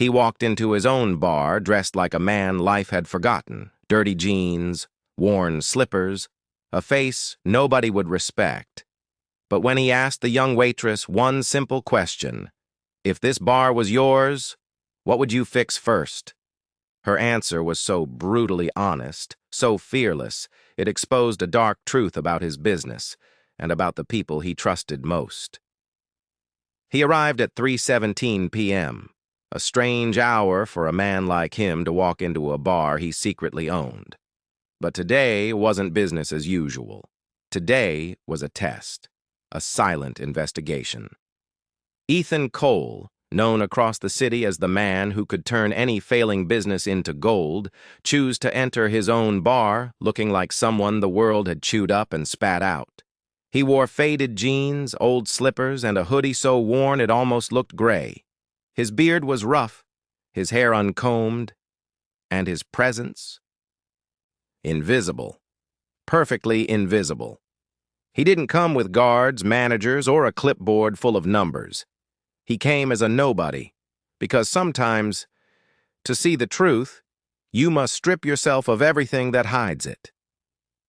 He walked into his own bar dressed like a man life had forgotten, dirty jeans, worn slippers, a face nobody would respect. But when he asked the young waitress one simple question, "If this bar was yours, what would you fix first?" her answer was so brutally honest, so fearless, it exposed a dark truth about his business and about the people he trusted most. He arrived at 3:17 p.m., a strange hour for a man like him to walk into a bar he secretly owned. But today wasn't business as usual. Today was a test, a silent investigation. Ethan Cole, known across the city as the man who could turn any failing business into gold, chose to enter his own bar looking like someone the world had chewed up and spat out. He wore faded jeans, old slippers, and a hoodie so worn it almost looked gray. His beard was rough, his hair uncombed, and his presence invisible. Perfectly invisible. He didn't come with guards, managers, or a clipboard full of numbers. He came as a nobody, because sometimes, to see the truth, you must strip yourself of everything that hides it.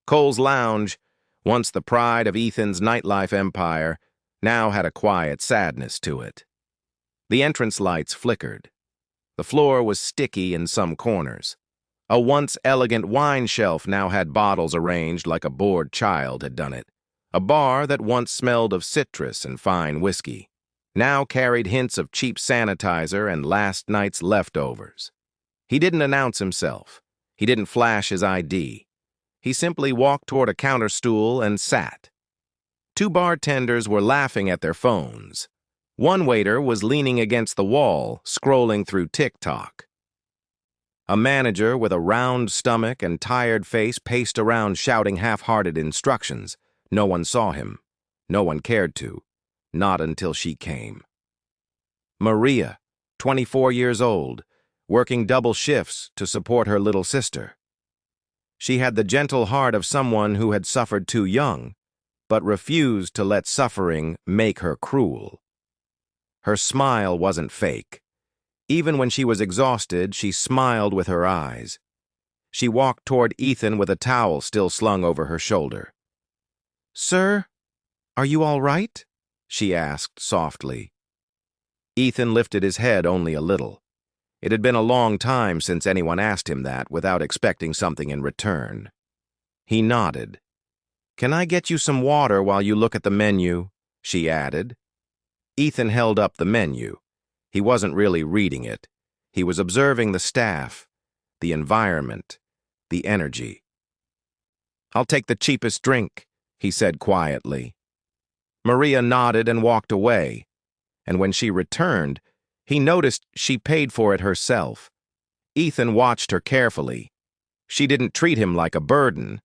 Cole's Lounge, once the pride of Ethan's nightlife empire, now had a quiet sadness to it. The entrance lights flickered. The floor was sticky in some corners. A once elegant wine shelf now had bottles arranged like a bored child had done it. A bar that once smelled of citrus and fine whiskey now carried hints of cheap sanitizer and last night's leftovers. He didn't announce himself. He didn't flash his ID. He simply walked toward a counter stool and sat. Two bartenders were laughing at their phones. One waiter was leaning against the wall, scrolling through TikTok. A manager with a round stomach and tired face paced around shouting half-hearted instructions. No one saw him. No one cared to. Not until she came. Maria, 24 years old, working double shifts to support her little sister. She had the gentle heart of someone who had suffered too young, but refused to let suffering make her cruel. Her smile wasn't fake. Even when she was exhausted, she smiled with her eyes. She walked toward Ethan with a towel still slung over her shoulder. "Sir, are you all right?" she asked softly. Ethan lifted his head only a little. It had been a long time since anyone asked him that without expecting something in return. He nodded. "Can I get you some water while you look at the menu?" she added. Ethan held up the menu. He wasn't really reading it. He was observing the staff, the environment, the energy. "I'll take the cheapest drink," he said quietly. Maria nodded and walked away, and when she returned, he noticed she paid for it herself. Ethan watched her carefully. She didn't treat him like a burden.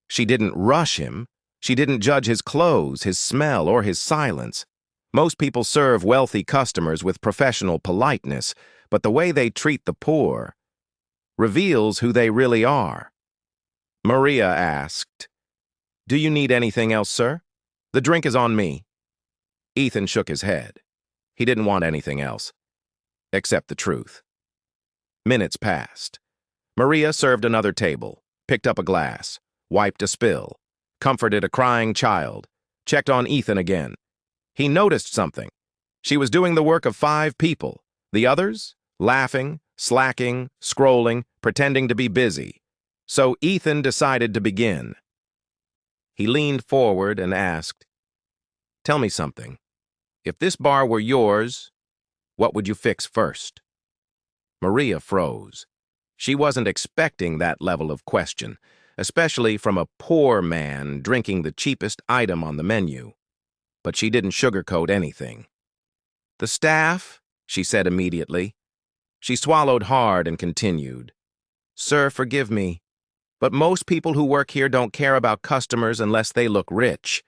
She didn't rush him. She didn't judge his clothes, his smell, or his silence. Most people serve wealthy customers with professional politeness, but the way they treat the poor reveals who they really are. Maria asked, "Do you need anything else, sir? The drink is on me." Ethan shook his head. He didn't want anything else, except the truth. Minutes passed. Maria served another table, picked up a glass, wiped a spill, comforted a crying child, checked on Ethan again. He noticed something. She was doing the work of 5 people. The others, laughing, slacking, scrolling, pretending to be busy. So Ethan decided to begin. He leaned forward and asked, "Tell me something. If this bar were yours, what would you fix first?" Maria froze. She wasn't expecting that level of question, especially from a poor man drinking the cheapest item on the menu. But she didn't sugarcoat anything. "The staff," she said immediately. She swallowed hard and continued. "Sir, forgive me, but most people who work here don't care about customers unless they look rich.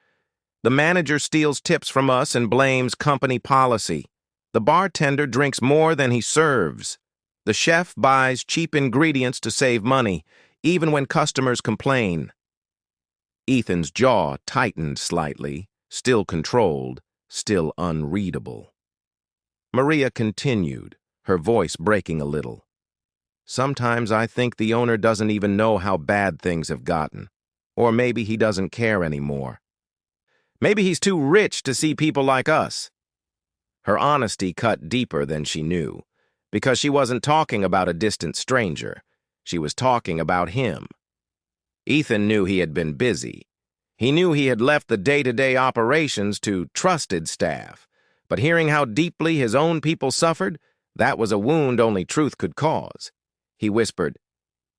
The manager steals tips from us and blames company policy. The bartender drinks more than he serves. The chef buys cheap ingredients to save money, even when customers complain." Ethan's jaw tightened slightly, still controlled, still unreadable. Maria continued, her voice breaking a little. Sometimes I think the owner doesn't even know how bad things have gotten. Or maybe he doesn't care anymore. Maybe he's too rich to see people like us. Her honesty cut deeper than she knew, because she wasn't talking about a distant stranger. She was talking about him. Ethan knew he had been busy. He knew he had left the day-to-day operations to trusted staff. But hearing how deeply his own people suffered, that was a wound only truth could cause. He whispered,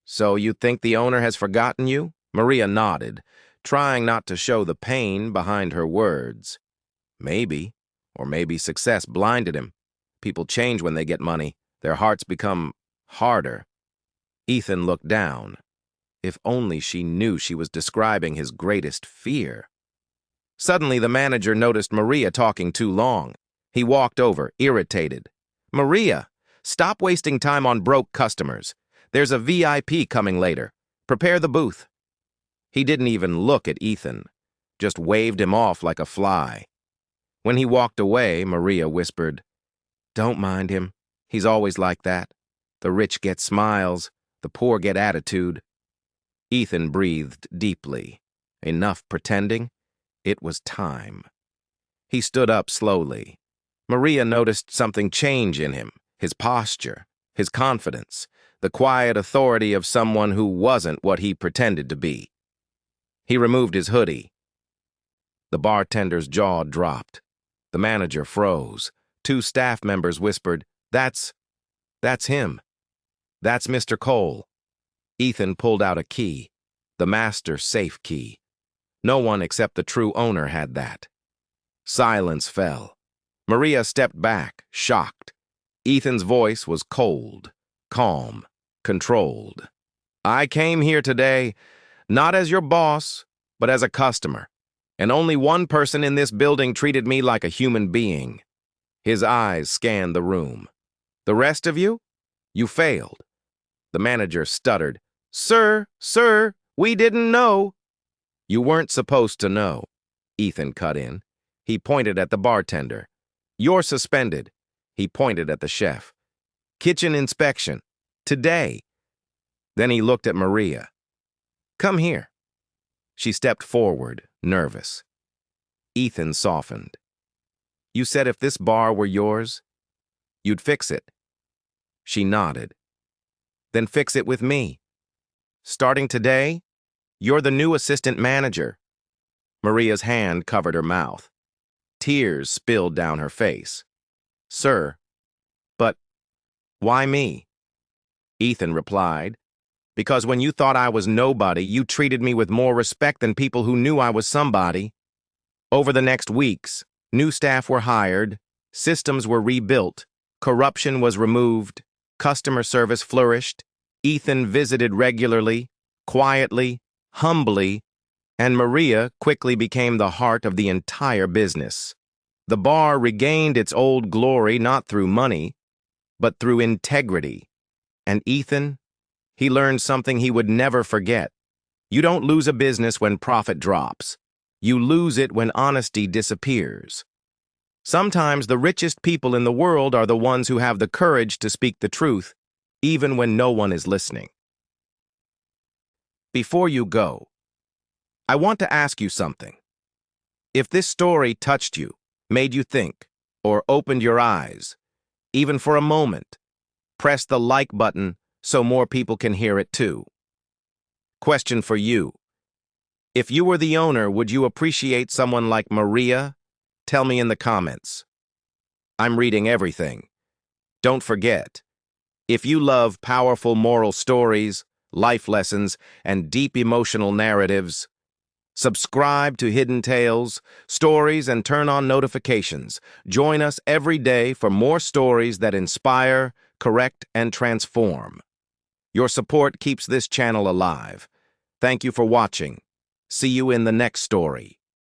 "So you think the owner has forgotten you?" Maria nodded, trying not to show the pain behind her words. Maybe, or maybe success blinded him. People change when they get money. Their hearts become harder. Ethan looked down. If only she knew she was describing his greatest fear. Suddenly, the manager noticed Maria talking too long. He walked over, irritated. "Maria, stop wasting time on broke customers. There's a VIP coming later. Prepare the booth." He didn't even look at Ethan, just waved him off like a fly. When he walked away, Maria whispered, "Don't mind him. He's always like that. The rich get smiles, the poor get attitude." Ethan breathed deeply. Enough pretending. It was time. He stood up slowly. Maria noticed something change in him, his posture, his confidence, the quiet authority of someone who wasn't what he pretended to be. He removed his hoodie. The bartender's jaw dropped. The manager froze. 2 staff members whispered, That's him. That's Mr. Cole." Ethan pulled out a key, the master safe key. No one except the true owner had that. Silence fell. Maria stepped back, shocked. Ethan's voice was cold, calm, controlled. "I came here today, not as your boss, but as a customer. And only one person in this building treated me like a human being." His eyes scanned the room. "The rest of you? You failed." The manager stuttered, Sir, we didn't know." "You weren't supposed to know," Ethan cut in. He pointed at the bartender. "You're suspended." He pointed at the chef. "Kitchen inspection. Today." Then he looked at Maria. "Come here." She stepped forward, nervous. Ethan softened. "You said if this bar were yours, you'd fix it." She nodded. "Then fix it with me. Starting today, you're the new assistant manager." Maria's hand covered her mouth. Tears spilled down her face. "Sir, but why me?" Ethan replied, "Because when you thought I was nobody, you treated me with more respect than people who knew I was somebody." Over the next weeks, new staff were hired, systems were rebuilt, corruption was removed, customer service flourished. Ethan visited regularly, quietly, humbly, and Maria quickly became the heart of the entire business. The bar regained its old glory not through money, but through integrity. And Ethan, he learned something he would never forget. You don't lose a business when profit drops. You lose it when honesty disappears. Sometimes the richest people in the world are the ones who have the courage to speak the truth, even when no one is listening. Before you go, I want to ask you something. If this story touched you, made you think, or opened your eyes, even for a moment, press the like button so more people can hear it too. Question for you. If you were the owner, would you appreciate someone like Maria? Tell me in the comments. I'm reading everything. Don't forget, if you love powerful moral stories, life lessons, and deep emotional narratives, subscribe to Hidden Tales, Stories, and turn on notifications. Join us every day for more stories that inspire, correct, and transform. Your support keeps this channel alive. Thank you for watching. See you in the next story.